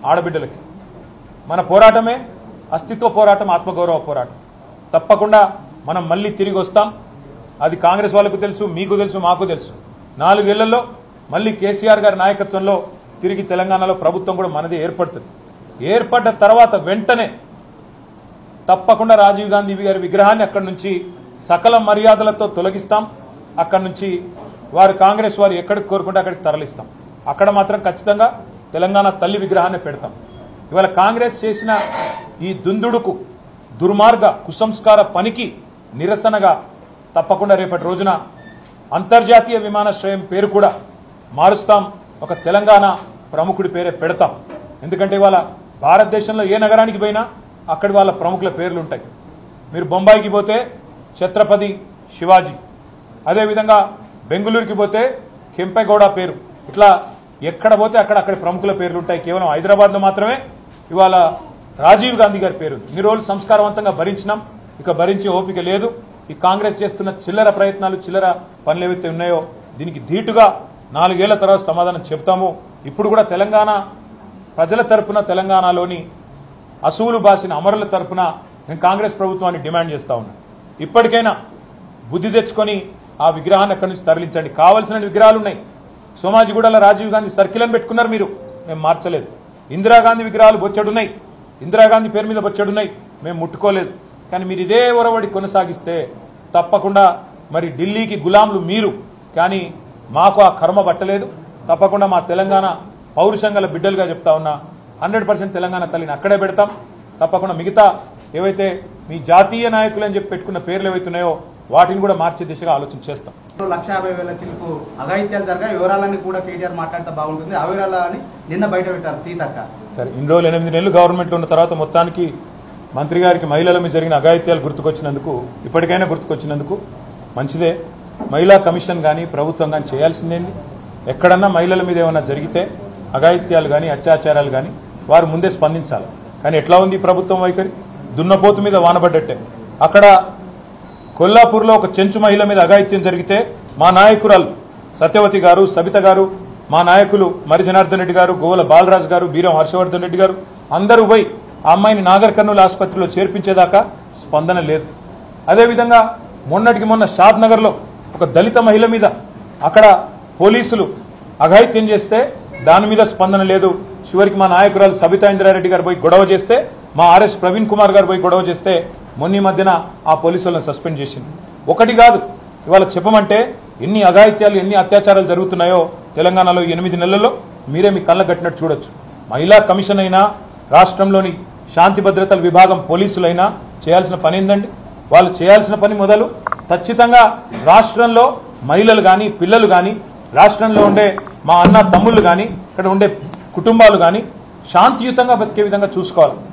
ఆడబిడ్డలకి మన పోరాటమే అస్తిత్వ పోరాటం, ఆత్మగౌరవ పోరాటం. తప్పకుండా మనం మళ్ళీ తిరిగి వస్తాం. అది కాంగ్రెస్ వాళ్ళకు తెలుసు, మీకు తెలుసు, మాకు తెలుసు. 4 ఏళ్లలో మళ్ళీ కేసీఆర్ గారి నాయకత్వంలో తిరిగి తెలంగాణలో ప్రభుత్వం కూడా మనదే ఏర్పడుతుంది. ఏర్పడ్డ తర్వాత వెంటనే తప్పకుండా రాజీవ్ గాంధీ గారి విగ్రహాన్ని అక్కడి నుంచి సకల మర్యాదలతో తొలగిస్తాం. అక్కడి నుంచి వారు కాంగ్రెస్ వారు ఎక్కడికి కోరుకుంటే అక్కడికి తరలిస్తాం. అక్కడ మాత్రం ఖచ్చితంగా తెలంగాణ తల్లి విగ్రహాన్ని పెడతాం. ఇవాళ కాంగ్రెస్ చేసిన ఈ దుందుడుకు, దుర్మార్గ కుసంస్కార పనికి నిరసనగా తప్పకుండా రేపటి రోజున అంతర్జాతీయ విమానాశ్రయం పేరు కూడా మారుస్తాం. ఒక తెలంగాణ ప్రముఖుడి పేరే పెడతాం. ఎందుకంటే ఇవాళ భారతదేశంలో ఏ నగరానికి పోయినా అక్కడి వాళ్ళ ప్రముఖుల పేర్లు ఉంటాయి. మీరు బొంబాయికి పోతే ఛత్రపతి శివాజీ, అదేవిధంగా బెంగళూరుకి పోతే కెంపెగౌడ పేరు, ఇట్లా ఎక్కడ పోతే అక్కడి ప్రముఖుల పేర్లు ఉంటాయి. కేవలం హైదరాబాద్లో మాత్రమే ఇవాళ రాజీవ్ గాంధీ గారి పేరు. ఇన్ని రోజులు సంస్కారవంతంగా భరించినాం, ఇక భరించే ఓపిక లేదు. ఈ కాంగ్రెస్ చేస్తున్న చిల్లర ప్రయత్నాలు, చిల్లర పనులు ఏవైతే ఉన్నాయో దీనికి ధీటుగా 4 ఏళ్ల తర్వాత సమాధానం చెప్తాము. ఇప్పుడు కూడా తెలంగాణ ప్రజల తరపున, తెలంగాణలోని అసూలు బాసిన అమరుల తరపున నేను కాంగ్రెస్ ప్రభుత్వాన్ని డిమాండ్ చేస్తా ఉన్నా. ఇప్పటికైనా బుద్ధి తెచ్చుకొని ఆ విగ్రహాన్ని అక్కడి నుంచి తరలించండి. కావాల్సిన విగ్రహాలు ఉన్నాయి. సోమాజిగూడలో రాజీవ్ గాంధీ సర్కిల్ అని పెట్టుకున్నారు మీరు, మేము మార్చలేదు. ఇందిరాగాంధీ విగ్రహాలు బొచ్చెడున్నాయి, ఇందిరాగాంధీ పేరు మీద బొచ్చెడున్నాయి, మేము ముట్టుకోలేదు. కానీ మీరు ఇదే ఒరవడి కొనసాగిస్తే తప్పకుండా మరి ఢిల్లీకి గులాంలు మీరు, కానీ మాకు ఆ కర్మ పట్టలేదు. తప్పకుండా మా తెలంగాణ పౌరుషంగల బిడ్డలుగా చెప్తా ఉన్నా 100% తెలంగాణ తల్లిని అక్కడే పెడతాం. తప్పకుండా మిగతా ఏవైతే మీ జాతీయ నాయకులు అని చెప్పి పెట్టుకున్న పేర్లు ఏవైతే ఉన్నాయో వాటిని కూడా మార్చే దిశగా ఆలోచన చేస్తాం. 1,50,000 చిలుకు అఘాయిత్యాలు జరిగా వివరాలన్నీ కూడా కేటీఆర్ మాట్లాడితే బాగుంటుంది. ఆ వివరాలని నిన్న బయట పెట్టారు సీతక్క. సరే, ఇన్ని రోజులు 8 నెలలు గవర్నమెంట్లో ఉన్న తర్వాత మొత్తానికి మంత్రి గారికి మహిళల మీద జరిగిన అఘాయిత్యాలు గుర్తుకొచ్చినందుకు, ఇప్పటికైనా గుర్తుకొచ్చినందుకు మంచిదే. మహిళా కమిషన్ కానీ ప్రభుత్వం కానీ చేయాల్సిందేంది? ఎక్కడన్నా మహిళల మీద ఏమైనా జరిగితే అఘాయిత్యాలు కానీ అత్యాచారాలు కానీ వారు ముందే స్పందించాలి. కానీ ఎట్లా ఉంది ప్రభుత్వం వైఖరి? దున్నపోతు మీద వానబడ్డట్టే. అక్కడ కొల్లాపూర్లో ఒక చెంచు మహిళ మీద అఘాయిత్యం జరిగితే మా నాయకురాలు సత్యవతి గారు, సబిత గారు, మా నాయకులు మరి జనార్దన్ రెడ్డి గారు, గోవల బాలరాజు గారు, బీరం హర్షవర్ధన్ రెడ్డి గారు అందరూ పోయి ఆ అమ్మాయిని నాగర్ కర్నూలు ఆసుపత్రిలో చేర్పించేదాకా స్పందన లేదు. అదేవిధంగా మొన్నటికి మొన్న షాద్ నగర్లో ఒక దళిత మహిళ మీద అక్కడ పోలీసులు అఘాయిత్యం చేస్తే దాని మీద స్పందన లేదు. చివరికి మా నాయకురాలు సబితా ఇంద్రారెడ్డి గారు పోయి గొడవ చేస్తే, మా ఆర్ఎస్ ప్రవీణ్ కుమార్ గారు పోయి గొడవ చేస్తే మొన్న మధ్యన ఆ పోలీసులను సస్పెండ్ చేసింది. ఒకటి కాదు, ఇవాళ చెప్పమంటే ఎన్ని అఘాయిత్యాలు, ఎన్ని అత్యాచారాలు జరుగుతున్నాయో తెలంగాణలో 8 నెలల్లో మీరే మీ కళ్ళ కట్టినట్టు చూడొచ్చు. మహిళా కమిషన్ అయినా, రాష్ట్రంలోని శాంతి భద్రతల విభాగం పోలీసులైనా చేయాల్సిన పని ఏందండి? వాళ్ళు చేయాల్సిన పని మొదలు ఖచ్చితంగా రాష్ట్రంలో మహిళలు కానీ, పిల్లలు కానీ, రాష్ట్రంలో ఉండే మా అన్న తమ్ముళ్ళు కానీ, ఇక్కడ ఉండే కుటుంబాలు కానీ శాంతియుతంగా బతికే విధంగా చూసుకోవాలి.